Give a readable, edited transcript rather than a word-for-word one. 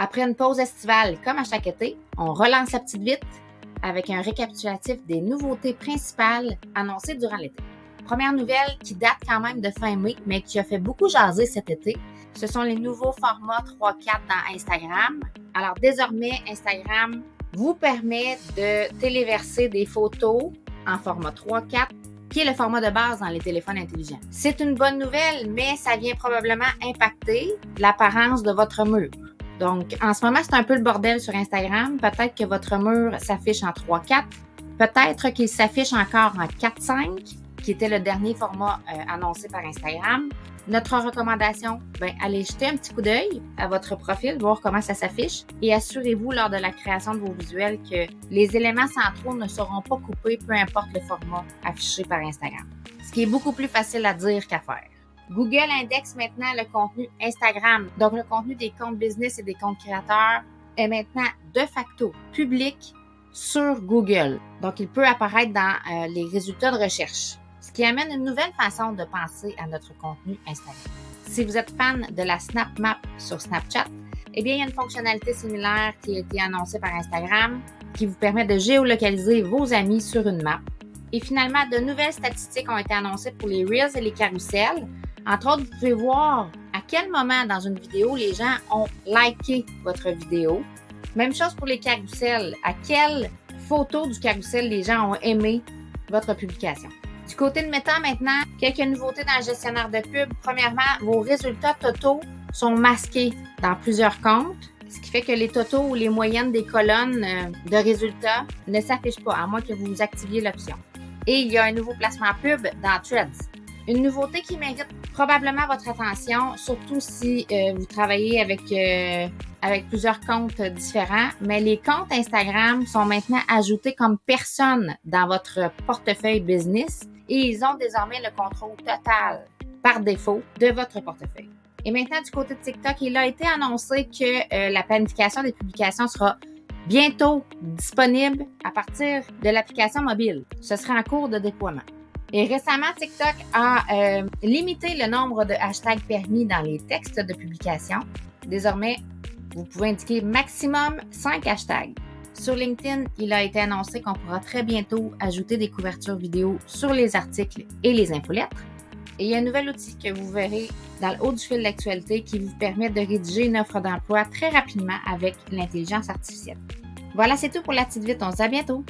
Après une pause estivale, comme à chaque été, on relance la petite vite avec un récapitulatif des nouveautés principales annoncées durant l'été. Première nouvelle qui date quand même de fin mai, mais qui a fait beaucoup jaser cet été, ce sont les nouveaux formats 3-4 dans Instagram. Alors désormais, Instagram vous permet de téléverser des photos en format 3-4, qui est le format de base dans les téléphones intelligents. C'est une bonne nouvelle, mais ça vient probablement impacter l'apparence de votre mur. Donc, en ce moment, c'est un peu le bordel sur Instagram. Peut-être que votre mur s'affiche en 3-4. Peut-être qu'il s'affiche encore en 4-5, qui était le dernier format annoncé par Instagram. Notre recommandation, allez jeter un petit coup d'œil à votre profil, voir comment ça s'affiche et assurez-vous lors de la création de vos visuels que les éléments centraux ne seront pas coupés, peu importe le format affiché par Instagram. Ce qui est beaucoup plus facile à dire qu'à faire. Google indexe maintenant le contenu Instagram. Donc, le contenu des comptes business et des comptes créateurs est maintenant de facto public sur Google. Donc, il peut apparaître dans les résultats de recherche. Ce qui amène une nouvelle façon de penser à notre contenu Instagram. Si vous êtes fan de la Snap Map sur Snapchat, il y a une fonctionnalité similaire qui a été annoncée par Instagram qui vous permet de géolocaliser vos amis sur une map. Et finalement, de nouvelles statistiques ont été annoncées pour les Reels et les carousels. Entre autres, vous pouvez voir à quel moment dans une vidéo les gens ont liké votre vidéo. Même chose pour les carousels. À quelle photo du carrousel les gens ont aimé votre publication. Du côté de Meta maintenant, quelques nouveautés dans le gestionnaire de pub. Premièrement, vos résultats totaux sont masqués dans plusieurs comptes, ce qui fait que les totaux ou les moyennes des colonnes de résultats ne s'affichent pas, à moins que vous activiez l'option. Et il y a un nouveau placement pub dans Threads. Une nouveauté qui mérite probablement votre attention, surtout si vous travaillez avec plusieurs comptes différents, mais les comptes Instagram sont maintenant ajoutés comme personne dans votre portefeuille business et ils ont désormais le contrôle total par défaut de votre portefeuille. Et maintenant, du côté de TikTok, il a été annoncé que la planification des publications sera bientôt disponible à partir de l'application mobile. Ce sera en cours de déploiement. Et récemment, TikTok a limité le nombre de hashtags permis dans les textes de publication. Désormais, vous pouvez indiquer maximum 5 hashtags. Sur LinkedIn, il a été annoncé qu'on pourra très bientôt ajouter des couvertures vidéo sur les articles et les infolettres. Et il y a un nouvel outil que vous verrez dans le haut du fil d'actualité qui vous permet de rédiger une offre d'emploi très rapidement avec l'intelligence artificielle. Voilà, c'est tout pour la petite vite. On se dit à bientôt!